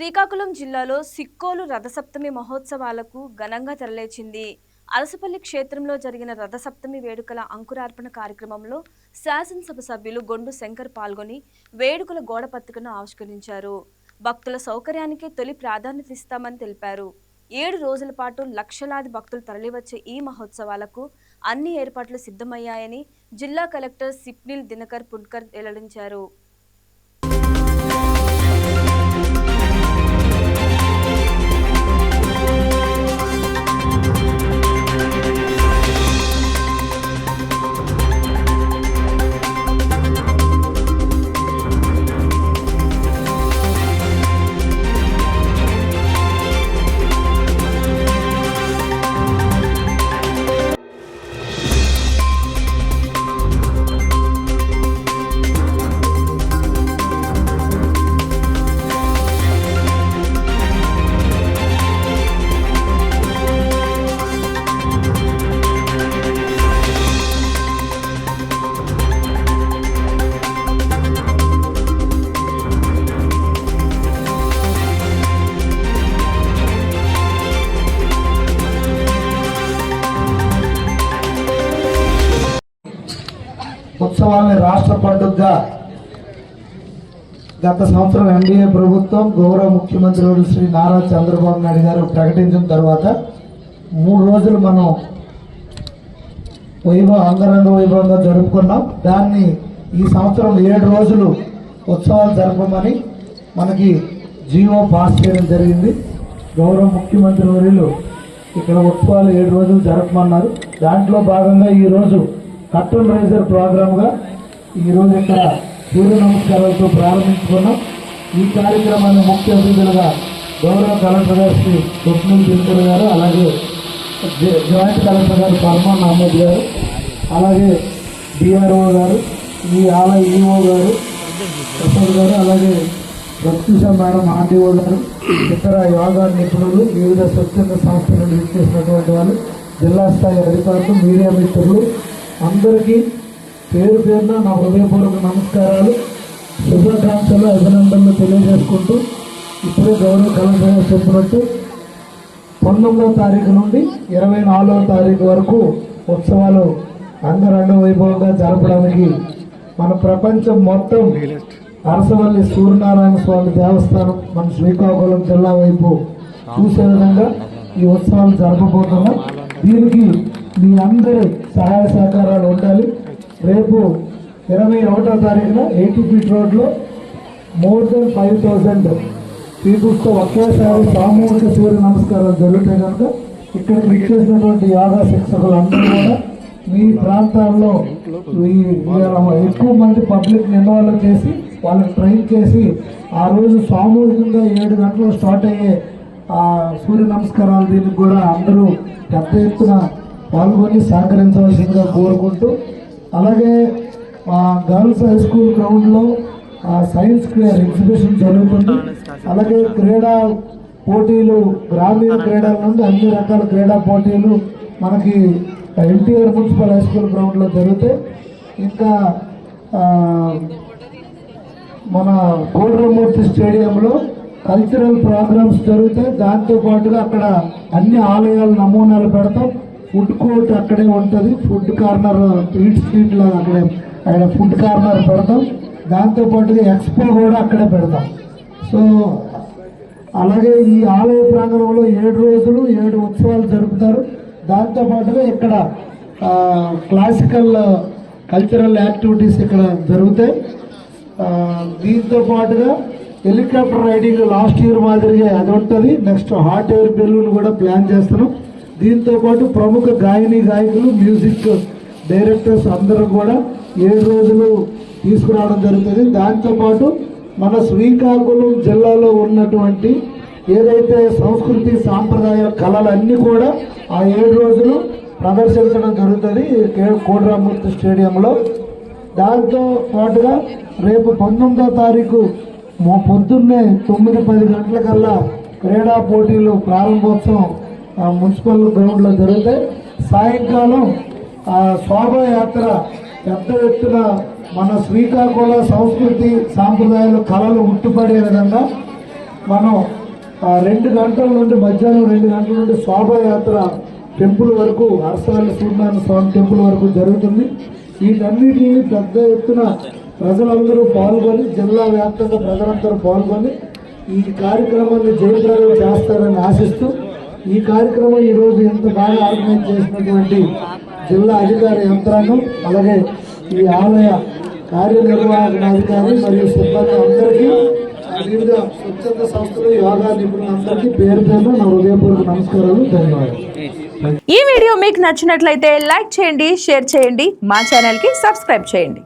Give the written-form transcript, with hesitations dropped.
శ్రీకాకుళం జిల్లాలో సిక్కోలు రథసప్తమి మహోత్సవాలకు ఘనంగా తరలించింది. అలసపల్లి క్షేత్రంలో జరిగిన రథసప్తమి వేడుకల అంకురార్పణ కార్యక్రమంలో శాసనసభ సభ్యులు గొండు శంకర్ పాల్గొని వేడుకల గోడపత్రికను ఆవిష్కరించారు. భక్తుల సౌకర్యానికి తొలి ప్రాధాన్యత ఇస్తామని తెలిపారు. 7 రోజుల పాటు లక్షలాది భక్తులు తరలివచ్చే ఈ మహోత్సవాలకు అన్ని ఏర్పాట్లు సిద్ధమయ్యాయని జిల్లా కలెక్టర్ సిప్నిల్ దినకర్ పుడ్కర్ వెల్లడించారు. ఉత్సవాన్ని రాష్ట్ర పండుగగా గత సంవత్సరం ఎన్డీఏ ప్రభుత్వం గౌరవ ముఖ్యమంత్రి శ్రీ నారా చంద్రబాబు నాయుడు గారు ప్రకటించిన తర్వాత 3 రోజులు మనం అంగరంగ వైభవంగా జరుపుకున్నాం. దాన్ని ఈ సంవత్సరం 7 రోజులు ఉత్సవాలు జరపమని మనకి జీవో పాస్ చేయడం జరిగింది. గౌరవ ముఖ్యమంత్రి వర్యులు ఇక్కడ ఉత్సవాలు 7 రోజులు జరపమన్నారు. దాంట్లో భాగంగా ఈరోజు కర్టన్ రైజర్ ప్రోగ్రామ్గా ఈరోజు ఇక్కడ సూర్య నమస్కారాలతో ప్రారంభించుకున్నాం. ఈ కార్యక్రమాన్ని ముఖ్య అతిథులుగా గౌరవ కలెక్టర్ గారు శ్రీ స్వప్నిల్ దినకర్ గారు, అలాగే జాయింట్ కలెక్టర్ గారు ఫర్మాన్ అహ్మద్ గారు, అలాగే డిఆర్ఓ గారు, ఈ ఆలయ ఈఓ గారు ప్రసాద్ గారు, అలాగే భక్తిషా మేడం ఆర్డీఓ గారు, ఇతర యోగా నిపుణులు, వివిధ స్వచ్ఛంద సంస్థల నుండి ఇచ్చేసినటువంటి వాళ్ళు, జిల్లా స్థాయి అధికారులు, మీడియా మిత్రులు అందరికీ పేరు పేరున నా హృదయపూర్వక నమస్కారాలు, శుభాకాంక్షలు, అభినందనలు తెలియజేసుకుంటూ ఇప్పుడే గౌరవ కలెక్టర్ చెప్పినట్టు 19వ తారీఖు నుండి 24వ తారీఖు వరకు ఉత్సవాలు అంగరంగ వైభవంగా జరపడానికి మన ప్రపంచం మొత్తం అరసవల్లి సూర్యనారాయణ స్వామి దేవస్థానం మన శ్రీకాకుళం జిల్లా వైపు చూసే విధంగా ఈ ఉత్సవాలు జరపబోతున్నాం. దీనికి మీ అందరి సహాయ సహకారాలు ఉండాలి. రేపు 21వ తారీఖున 80 ఫీట్ రోడ్లో more than 5,000 పీపుల్స్తో ఒకేసారి సామూహిక సూర్య నమస్కారాలు జరుగుతాయి కనుక ఇక్కడ ఇచ్చేసినటువంటి యోగా శిక్షకులందరూ కూడా మీ ప్రాంతాల్లో ఎక్కువ మంది పబ్లిక్ని ఇన్వాల్వ్ చేసి వాళ్ళని ట్రైన్ చేసి ఆ రోజు సామూహికంగా 7 గంటలు స్టార్ట్ అయ్యే సూర్య నమస్కారాలు దీనికి కూడా అందరూ పెద్ద ఎత్తున పాల్గొని సహకరించవలసిందిగా కోరుకుంటూ, అలాగే గర్ల్స్ హై స్కూల్ గ్రౌండ్లో సైన్స్ క్లియర్ ఎగ్జిబిషన్ జరుగుతుంది. అలాగే క్రీడా పోటీలు, గ్రామీణ క్రీడల నుండి అన్ని రకాల క్రీడా పోటీలు మనకి ఎన్టీఆర్ మున్సిపల్ హై స్కూల్ గ్రౌండ్లో జరుగుతాయి. ఇంకా మన కోడ్రమూర్తి స్టేడియంలో కల్చరల్ ప్రోగ్రామ్స్ జరుగుతాయి. దాంతోపాటుగా అక్కడ అన్ని ఆలయాల నమూనాలు పెడతాం. ఫుడ్ కోర్ట్ అక్కడే ఉంటుంది, ఫుడ్ కార్నర్, ఈట్ స్ట్రీట్ లాగా అక్కడ ఫుడ్ కార్నర్ పెడతాం. దాంతోపాటుగా ఎక్స్పో కూడా అక్కడే పెడతాం. సో అలాగే ఈ ఆలయ ప్రాంగణంలో 7 రోజులు 7 ఉత్సవాలు జరుపుతారు. దాంతోపాటుగా ఇక్కడ క్లాసికల్ కల్చరల్ యాక్టివిటీస్ ఇక్కడ జరుగుతాయి. దీంతో పాటుగా హెలికాప్టర్ రైడింగ్ లాస్ట్ ఇయర్ మాదిరిగా అది ఉంటుంది. నెక్స్ట్ హాట్ ఎయిర్ బెలూన్ కూడా ప్లాన్ చేస్తున్నాం. దీంతోపాటు ప్రముఖ గాయకులు, మ్యూజిక్ డైరెక్టర్స్ అందరూ కూడా 7 రోజులు తీసుకురావడం జరుగుతుంది. దాంతోపాటు మన శ్రీకాకుళం జిల్లాలో ఉన్నటువంటి ఏదైతే సంస్కృతి సాంప్రదాయ కళలన్నీ కూడా ఆ 7 రోజులు ప్రదర్శించడం జరుగుతుంది కోడ్రామూర్తి స్టేడియంలో. దాంతో పాటుగా రేపు 19వ తారీఖు పొద్దున్నే 9-10 గంటలకల్లా క్రీడా పోటీలు ప్రారంభోత్సవం మున్సిపల్ గ్రౌండ్లో జరుగుతాయి. సాయంకాలం శోభాయాత్ర పెద్ద ఎత్తున మన శ్రీకాకుళం సంస్కృతి సాంప్రదాయాలు కళలు ఉట్టుపడే విధంగా మనం 2 గంటల నుండి మధ్యాహ్నం 2 గంటల నుండి శోభాయాత్ర టెంపుల్ వరకు అరసవల్లి సూర్యనారాయణ స్వామి టెంపుల్ వరకు జరుగుతుంది. వీటన్నిటిని పెద్ద ఎత్తున ప్రజలందరూ పాల్గొని, జిల్లా వ్యాప్తంగా ప్రజలందరూ పాల్గొని ఈ కార్యక్రమాన్ని జయప్రదం చేస్తారని ఆశిస్తూ, ఈ కార్యక్రమం ఈరోజు ఎంత బాగా ఆర్గనైజ్ చేసినటువంటి జిల్లా అధికార యంత్రాంగం, అలాగే ఈ ఆలయ కార్యనిర్వహణాధికారి మరియు సిబ్బంది అందరికీ, వివిధ స్వచ్ఛంద సంస్థలు, యోగా నిపుణులందరికీ పేరు పేరున నా హృదయపూర్వక నమస్కారాలు, ధన్యవాదాలు. ఈ వీడియో మీకు నచ్చినట్లయితే లైక్ చేయండి, షేర్ చేయండి, మా ఛానల్కి సబ్స్క్రైబ్ చేయండి.